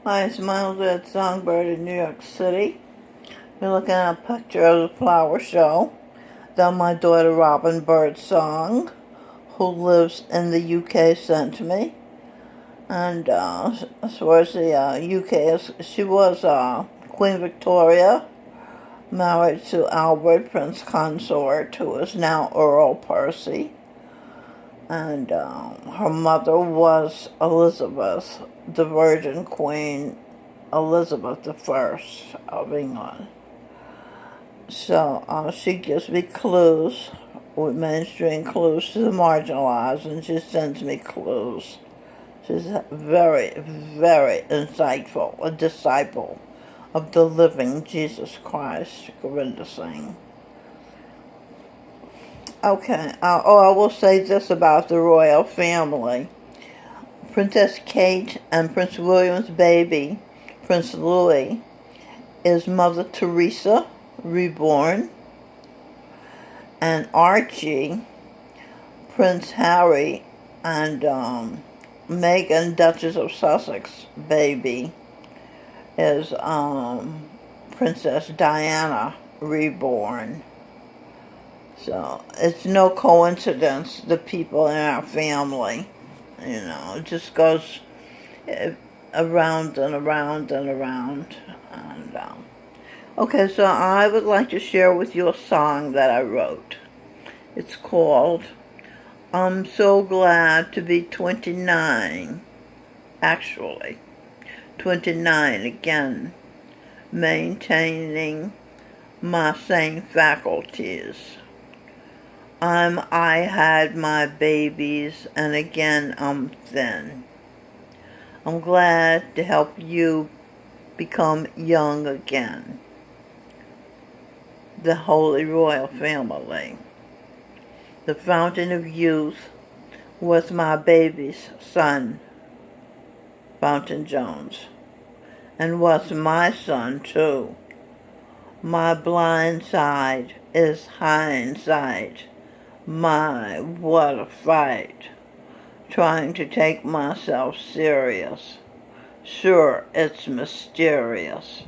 Hi, it's Miles at Songbird in New York City. You're looking at a picture of the flower show that my daughter Robin Birdsong, who lives in the UK, sent me. And as far as the UK, she was Queen Victoria, married to Albert, Prince Consort, who is now Earl Percy. And her mother was Elizabeth, the Virgin Queen Elizabeth I of England. So she gives me clues, with mainstream clues to the marginalized, and she sends me clues. She's very, very insightful, a disciple of the living Jesus Christ, Gorinda Singh. Okay, I will say this about the royal family. Princess Kate and Prince William's baby, Prince Louis, is Mother Teresa, reborn, and Archie, Prince Harry, and Meghan, Duchess of Sussex, baby, is Princess Diana, reborn. So it's no coincidence the people in our family, it just goes around and around and around. And okay, so I would like to share with you a song that I wrote. It's called I'm So Glad to Be 29. Actually, 29 again, maintaining my sane faculties. I had my babies, and again I'm thin. I'm glad to help you become young again. The Holy Royal Family. The fountain of youth was my baby's son, Fountain Jones, and was my son too. My blind side is hindsight. My, what a fight, trying to take myself serious. Sure, it's mysterious.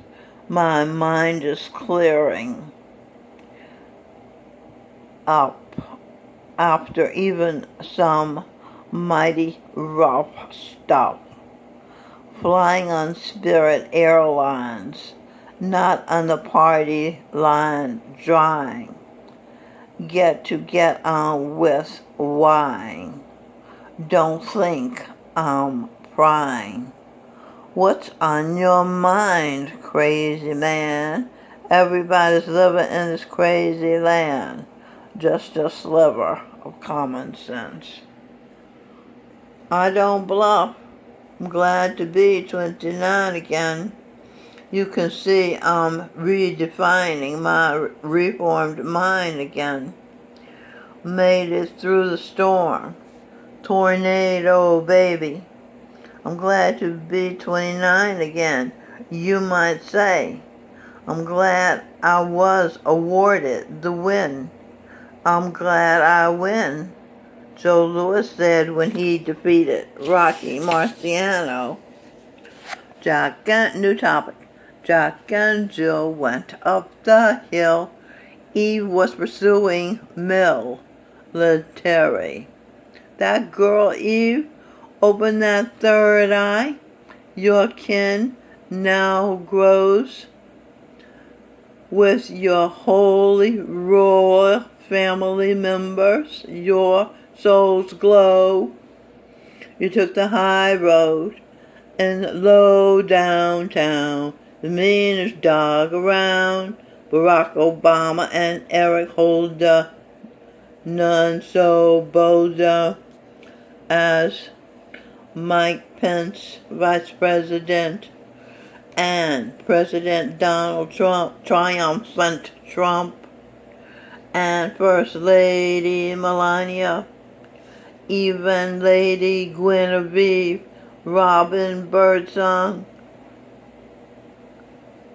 My mind is clearing up after even some mighty rough stuff. Flying on Spirit Airlines, not on the party line drying. Get on with wine. Don't think I'm prying. What's on your mind, crazy man? Everybody's living in this crazy land. Just a sliver of common sense. I don't bluff. I'm glad to be 29 again. You can see I'm redefining my reformed mind again. Made it through the storm. Tornado, baby. I'm glad to be 29 again, you might say. I'm glad I was awarded the win. I'm glad I win, Joe Louis said when he defeated Rocky Marciano. New topic. Jack and Jill went up the hill. Eve was pursuing military. That girl Eve, open that third eye. Your kin now grows with your holy royal family members. Your souls glow. You took the high road in low downtown, the meanest dog around. Barack Obama and Eric Holder, none so bozo as Mike Pence, Vice President, and President Donald Trump, triumphant Trump, and First Lady Melania, even Lady Guinevere, Robin Birdsong.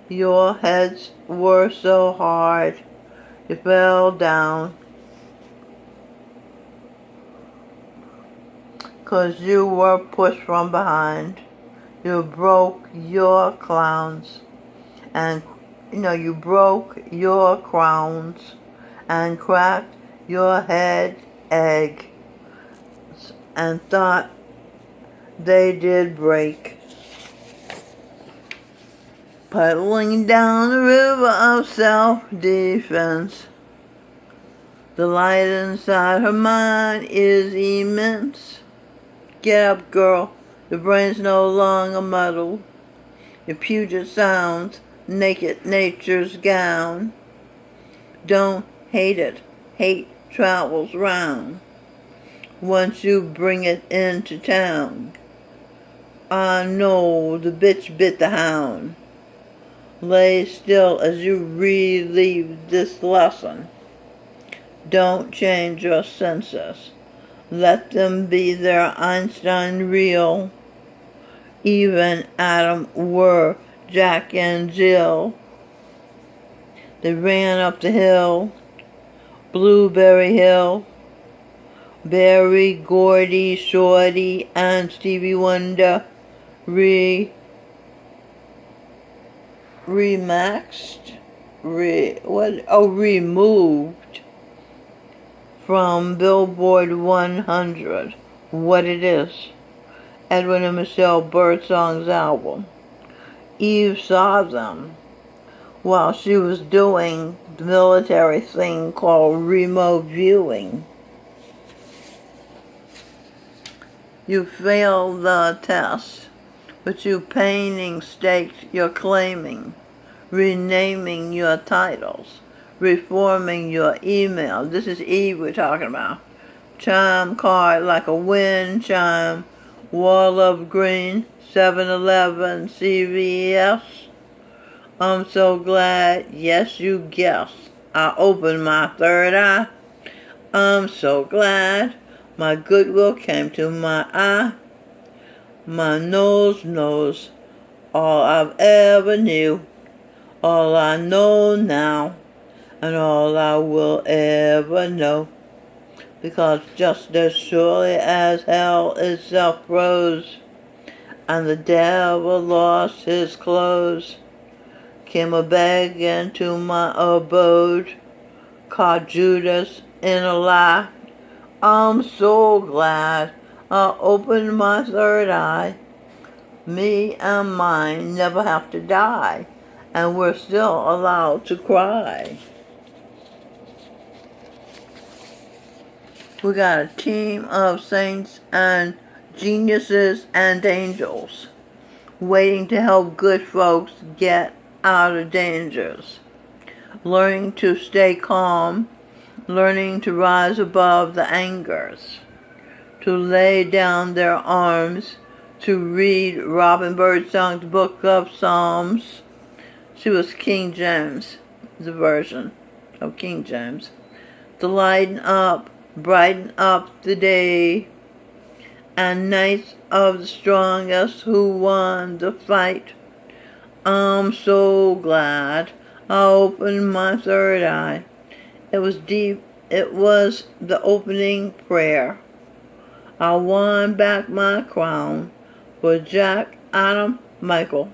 Your heads were so hard, you fell down, 'cause you were pushed from behind. You broke your clowns, and you broke your crowns and cracked your head egg and thought they did break. Paddling down the river of self-defense, the light inside her mind is immense. Get up, girl, the brain's no longer muddled. Your Puget Sound's naked nature's gown. Don't hate it, hate travels round. Once you bring it into town, I know the bitch bit the hound. Lay still as you relive this lesson. Don't change your senses. Let them be their Einstein real. Even Adam were Jack and Jill. They ran up the hill, Blueberry Hill. Berry, Gordy, Shorty, and Stevie Wonder removed from Billboard 100. What It Is, Edwin and Michelle Birdsong's album. Eve saw them while she was doing the military thing called remote viewing. You failed the test, but you painting staked your claiming, renaming your titles, reforming your email. This is Eve we're talking about. Chime card like a wind chime, wall of green, 7-Eleven, CVS. I'm so glad, yes you guessed, I opened my third eye. I'm so glad my goodwill came to my eye. My nose knows all I've ever knew, all I know now, and all I will ever know. Because just as surely as hell itself rose, and the devil lost his clothes, came a bag into my abode, caught Judas in a lie. I'm so glad I opened my third eye. Me and mine never have to die, and we're still allowed to cry. We got a team of saints and geniuses and angels waiting to help good folks get out of dangers, learning to stay calm, learning to rise above the angers, to lay down their arms, to read Robin Birdsong's Book of Psalms. She was King James, the version of King James. To lighten up, brighten up the day, and nights of the strongest who won the fight. I'm so glad I opened my third eye. It was deep. It was the opening prayer. I won back my crown for Jack, Adam, Michael,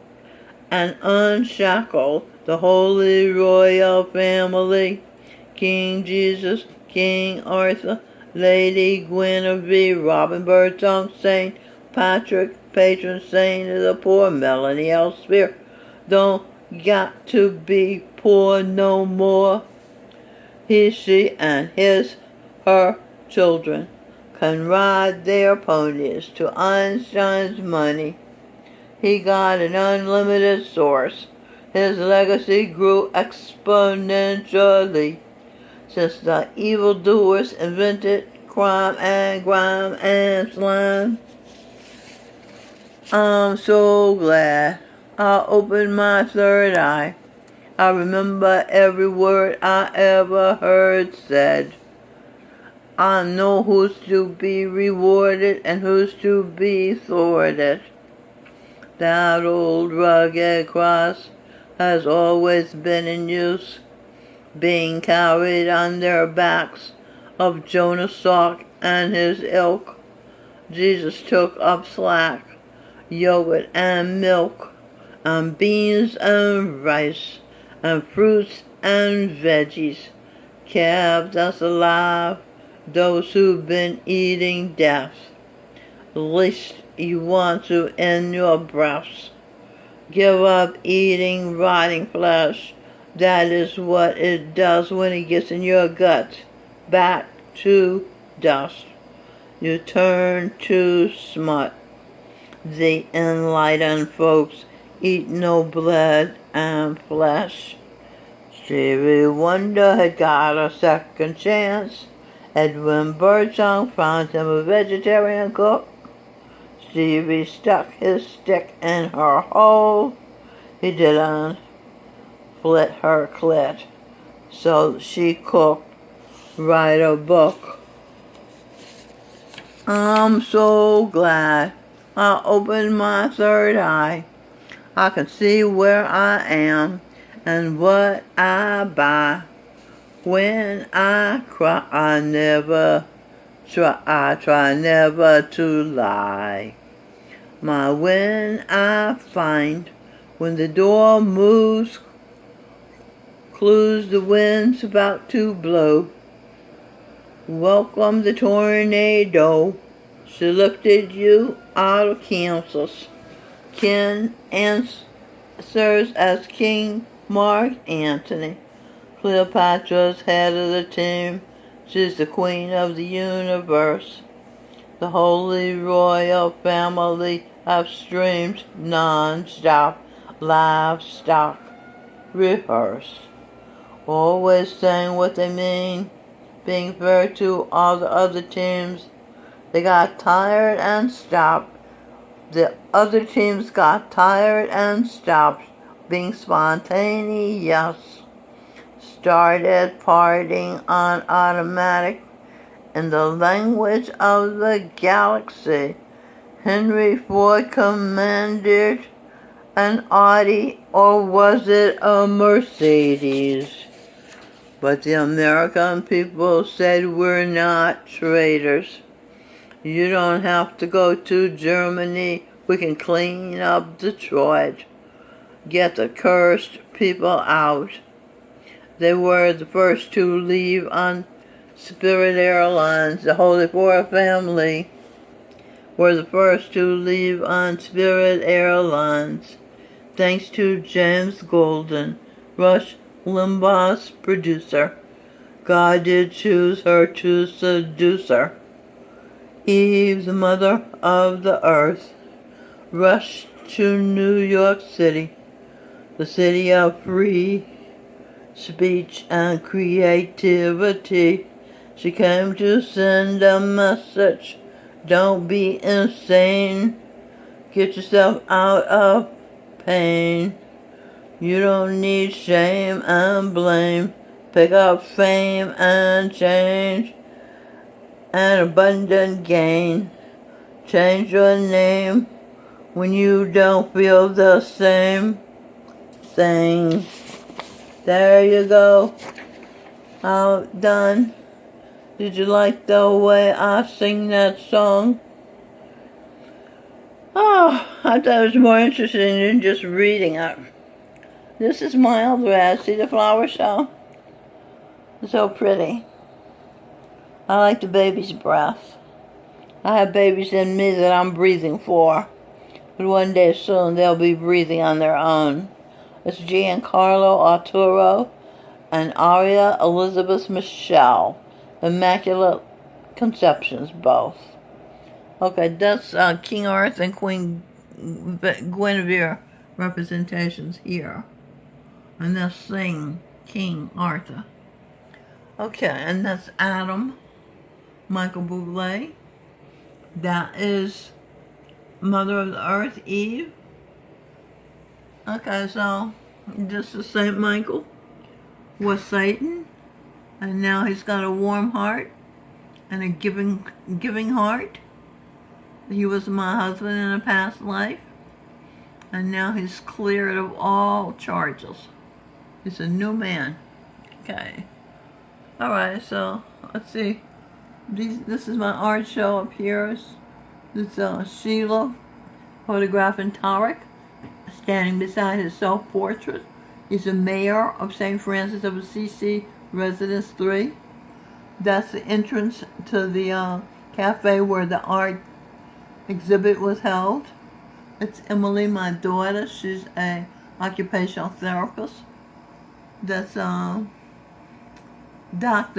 and unshackled the holy royal family. King Jesus, King Arthur, Lady Guinevere, Robin Birdsong, Saint Patrick, patron saint of the poor, Melanie Elsphere. Don't got to be poor no more. He, she, and her children can ride their ponies to Einstein's money. He got an unlimited source. His legacy grew exponentially since the evildoers invented crime and grime and slime. I'm so glad I opened my third eye. I remember every word I ever heard said. I know who's to be rewarded and who's to be thwarted. That old rugged cross has always been in use, being carried on their backs of Jonas Salk and his ilk. Jesus took up slack. yogurt and milk, and beans and rice, and fruits and veggies kept us alive, those who've been eating death. The least you want to in your breaths. Give up eating rotting flesh. That is what it does when it gets in your guts. Back to dust. You turn to smut. The enlightened folks eat no blood and flesh. Stevie Wonder had got a second chance. Edwin Birdsong found him a vegetarian cook. Stevie stuck his stick in her hole. He didn't split her clit, so she could write a book. I'm so glad I opened my third eye. I can see where I am and what I buy. When I cry, I try never to lie. My when I find, when the door moves, clues the wind's about to blow. Welcome the tornado. She lifted you out of Kansas. Ken answers as King Mark Antony. Cleopatra's head of the team. She's the queen of the universe. The Holy Royal Family have streamed non-stop livestock rehearse. Always saying what they mean, being fair to all the other teams. They got tired and stopped. The other teams got tired and stopped being spontaneous. Started partying on automatic in the language of the galaxy. Henry Ford commanded an Audi, or was it a Mercedes? But the American people said we're not traitors. You don't have to go to Germany. We can clean up Detroit. Get the cursed people out. They were the first to leave on Spirit Airlines. The Holy Four family were the first to leave on Spirit Airlines. Thanks to James Golden, Rush Limbaugh's producer. God did choose her to seduce her. Eve, the mother of the earth, rushed to New York City, the city of free speech and creativity. She came to send a message. Don't be insane. Get yourself out of pain. You don't need shame and blame. Pick up fame and change and abundant gain. Change your name when you don't feel the same thing. There you go. All done. Did you like the way I sing that song? Oh, I thought it was more interesting than just reading it. This is Mild Red. See the flower show? It's so pretty. I like the baby's breath. I have babies in me that I'm breathing for. But one day soon they'll be breathing on their own. It's Giancarlo Arturo and Aria Elizabeth Michelle. Immaculate Conceptions, both. Okay, that's King Arthur and Queen Guinevere representations here. And that's sing King Arthur. Okay, and that's Adam, Michael Bublé. That is Mother of the Earth, Eve. Okay, so this is Saint Michael was Satan, and now he's got a warm heart and a giving heart. He was my husband in a past life, and now he's cleared of all charges. He's a new man. Okay. Alright, so let's see. This is my art show up here. It's Sheila Photographing Tarek, standing beside his self-portrait, is the mayor of St. Francis of Assisi, Residence 3. That's the entrance to the cafe where the art exhibit was held. It's Emily, my daughter. She's a occupational therapist. That's Dr.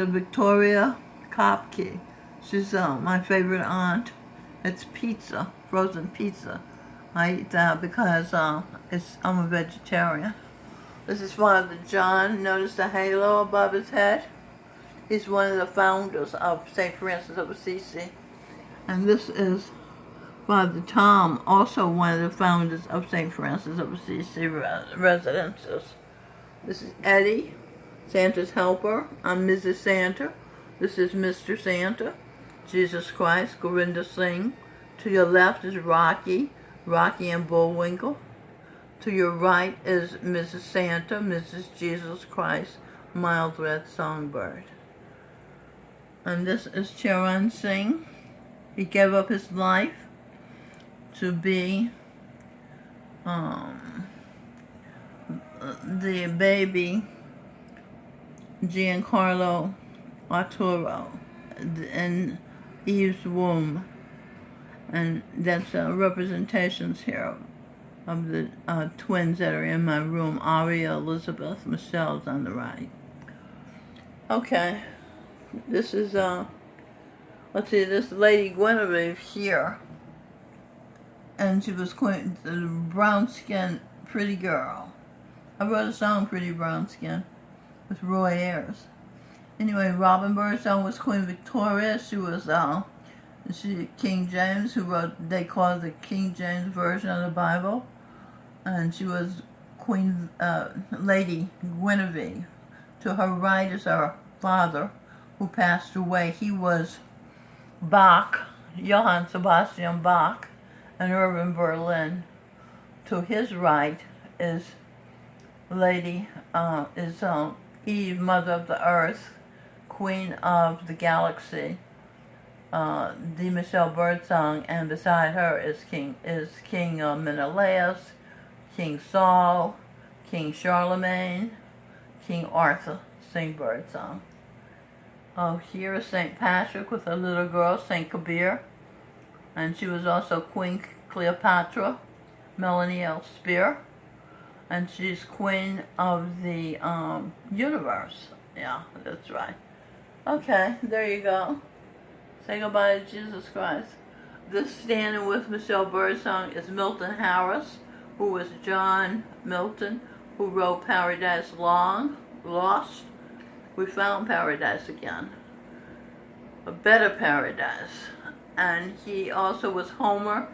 Victoria Kopke. She's my favorite aunt. It's pizza, frozen pizza. I eat that because I'm a vegetarian. This is Father John. Notice the halo above his head? He's one of the founders of St. Francis of Assisi. And this is Father Tom, also one of the founders of St. Francis of Assisi Residences. This is Eddie, Santa's helper. I'm Mrs. Santa. This is Mr. Santa, Jesus Christ, Gorinda Singh. To your left is Rocky and Bullwinkle. To your right is Mrs. Santa, Mrs. Jesus Christ, Mild Red Songbird. And this is Charan Singh. He gave up his life to be the baby Giancarlo Arturo in Eve's womb. And that's representations here of the twins that are in my room. Aria, Elizabeth, Michelle's on the right. Okay, this is, let's see, this Lady Guinevere here. And she was quite the brown-skinned pretty girl. I wrote a song, Pretty Brown Skin, with Roy Ayers. Anyway, Robin Birdsong was Queen Victoria. She was King James, who wrote, they call it the King James Version of the Bible. And she was Queen, Lady Guinevere. To her right is her father, who passed away. He was Bach, Johann Sebastian Bach, and Irving Berlin. To his right is Eve, Mother of the Earth, Queen of the Galaxy, D. Michelle Birdsong, and beside her is King Menelaus, King Saul, King Charlemagne, King Arthur. Sing Birdsong. Oh, here is St. Patrick with a little girl, St. Kabir, and she was also Queen Cleopatra, Melanie L. Spear, and she's Queen of the universe. Yeah, that's right. Okay, there you go. Say goodbye to Jesus Christ. This standing with Michelle Birdsong is Milton Harris, who was John Milton, who wrote Paradise Lost. We found paradise again. A better paradise. And he also was Homer,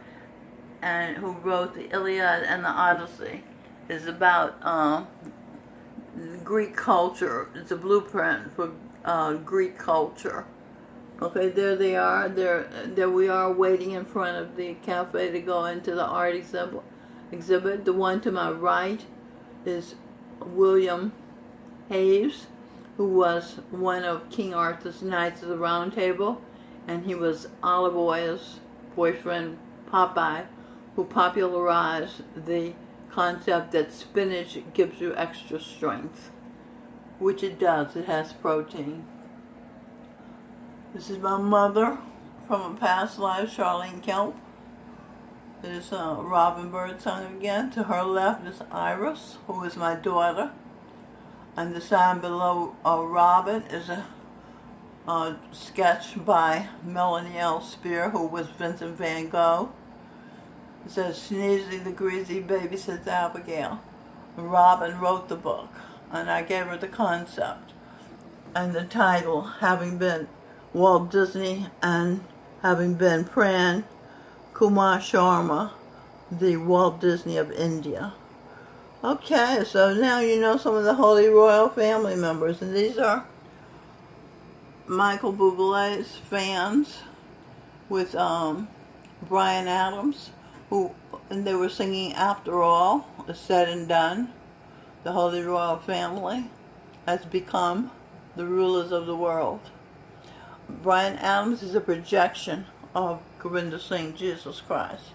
and who wrote the Iliad and the Odyssey. It's about Greek culture. It's a blueprint for Greek culture. Okay, there they are. There we are waiting in front of the cafe to go into the art exhibit. The one to my right is William Hayes, who was one of King Arthur's Knights of the Round Table, and he was Olive Oyl's boyfriend, Popeye, who popularized the concept that spinach gives you extra strength, which it does. It has protein. This is my mother from a past life, Charlene Kelp. There's Robin Birdsong again. To her left is Iris, who is my daughter. And the sign below Robin is a sketch by Melanie L. Spear, who was Vincent van Gogh. It says, Sneezy the greasy babysits Abigail. Robin wrote the book, and I gave her the concept. And the title, having been Walt Disney and having been Pran Kumar Sharma, the Walt Disney of India. Okay, so now you know some of the Holy Royal family members, and these are Michael Bublé's fans with Bryan Adams, and they were singing After All Is Said and Done. The Holy Royal family has become the rulers of the world. Bryan Adams is a projection of Gorinda Singh, Jesus Christ.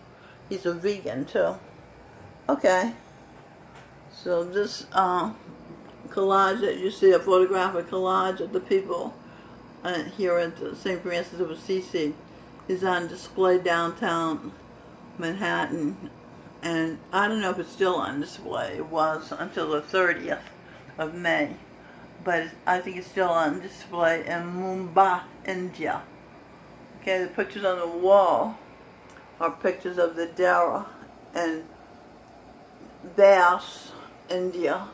He's a vegan too. Okay, so this collage that you see, a photographic collage of the people here at the St. Francis of Assisi, is on display downtown Manhattan, and I don't know if it's still on display. It was until the 30th of May, but I think it's still on display in Mumbai, India. Okay, the pictures on the wall are pictures of the Dara and Beas, India,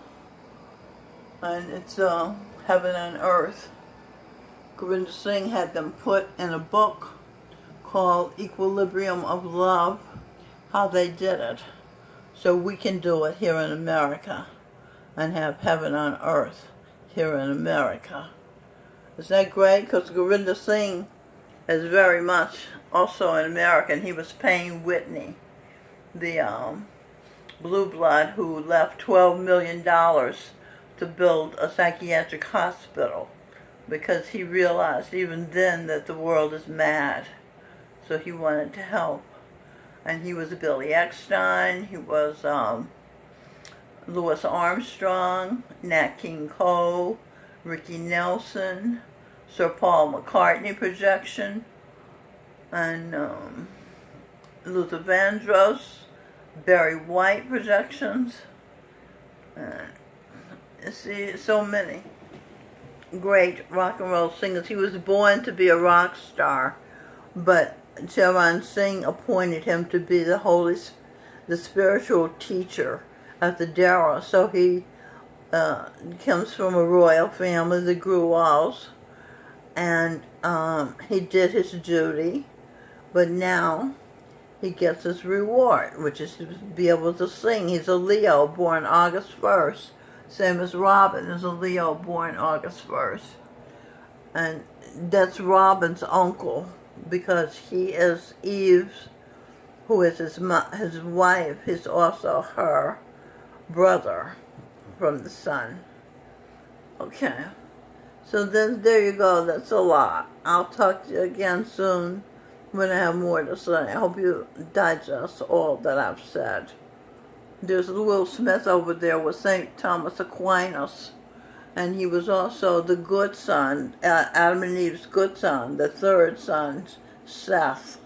and it's heaven and earth. Gurinder Singh had them put in a book called Equilibrium of Love, how they did it. So we can do it here in America and have heaven on earth here in America. Isn't that great? Because Gurinder Singh is very much also an American. He was Payne Whitney, the blue blood who left $12 million to build a psychiatric hospital because he realized even then that the world is mad. So he wanted to help. And he was Billy Eckstein, he was Louis Armstrong, Nat King Cole, Ricky Nelson, Sir Paul McCartney projection, and Luther Vandross, Barry White projections. You see, so many great rock and roll singers. He was born to be a rock star, but Charan Singh appointed him to be the spiritual teacher at the Dara. So he comes from a royal family, the Grewals, and he did his duty, but now he gets his reward, which is to be able to sing. He's a Leo, born August 1st, same as Robin is a Leo, born August 1st, and that's Robin's uncle, because he is Eve's, who is his wife. He's also her brother from the sun. Okay, so then there you go. That's a lot. I'll talk to you again soon when I have more to say. I hope you digest all that I've said. There's Will Smith over there with St. Thomas Aquinas, and he was also the good son, Adam and Eve's good son, the third son, Seth,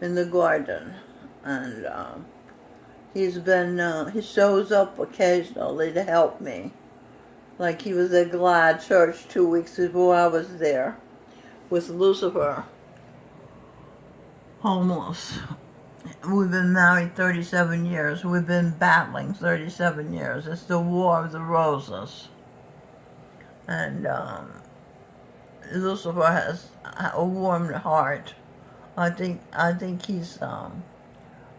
in the garden. And he shows up occasionally to help me. Like he was at Glad Church 2 weeks before I was there with Lucifer, homeless. We've been married 37 years. We've been battling 37 years. It's the War of the Roses. And Lucifer has a warm heart. I think he's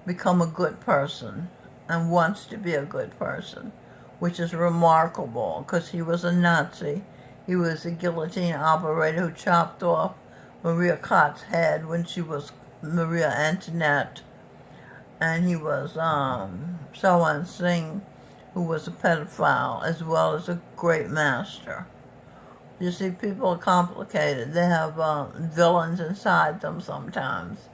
become a good person and wants to be a good person, which is remarkable because he was a Nazi. He was a guillotine operator who chopped off Maria Kott's head when she was Maria Antoinette. And he was Charan Singh, who was a pedophile as well as a great master. You see, people are complicated. They have villains inside them sometimes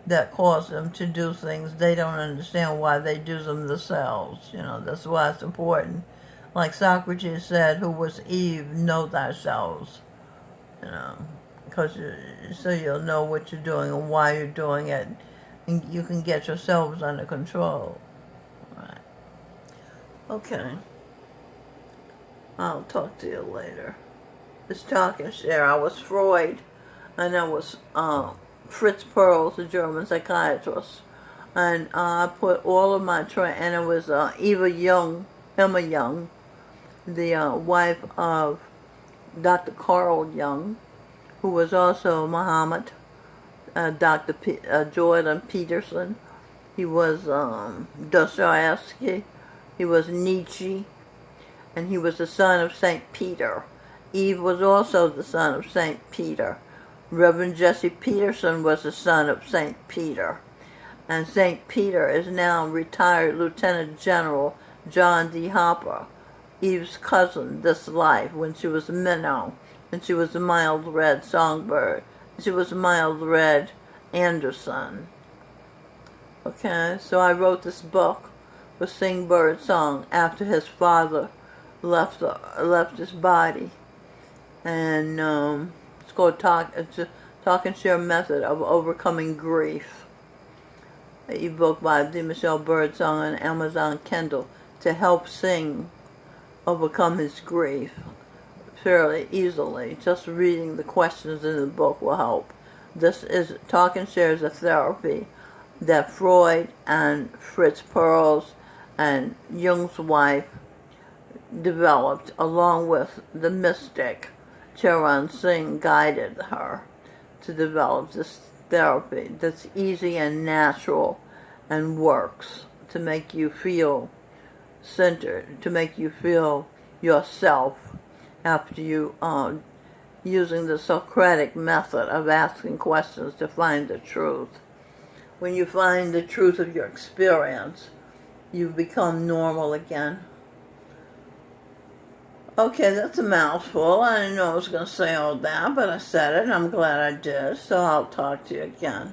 that cause them to do things they don't understand why they do them themselves. You know, that's why it's important. Like Socrates said, who was Eve, know thyself. You know, because so you'll know what you're doing and why you're doing it, and you can get yourselves under control. Right. Okay. I'll talk to you later. This talking share. I was Freud, and I was Fritz Perls, the German psychiatrist, and I put all of my and it was Emma Young, the wife of Dr. Carl Jung, who was also Muhammad, Dr. Jordan Peterson. He was Dostoevsky. He was Nietzsche, and he was the son of St. Peter. Eve was also the son of St. Peter. Reverend Jesse Peterson was the son of St. Peter. And St. Peter is now retired Lieutenant General John D. Hopper, Eve's cousin this life, when she was a minnow, and she was a mild red songbird. She was a mild red Anderson. Okay, so I wrote this book for Sing Bird Song after his father left his body, and it's called It's a Talk and Share Method of Overcoming Grief. An ebook by D. Michelle Birdsong on Amazon Kindle to help Sing overcome his grief fairly easily. Just reading the questions in the book will help. This is Talk and Share is a therapy that Freud and Fritz Perls and Jung's wife developed, along with the mystic Charan Singh guided her to develop this therapy that's easy and natural and works to make you feel centered, to make you feel yourself after you using the Socratic method of asking questions to find the truth. When you find the truth of your experience, you become normal again. Okay, that's a mouthful. I didn't know I was going to say all that, but I said it, and I'm glad I did, so I'll talk to you again.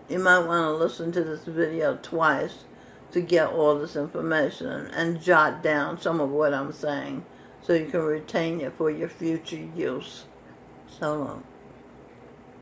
You might want to listen to this video twice to get all this information and jot down some of what I'm saying so you can retain it for your future use. So long.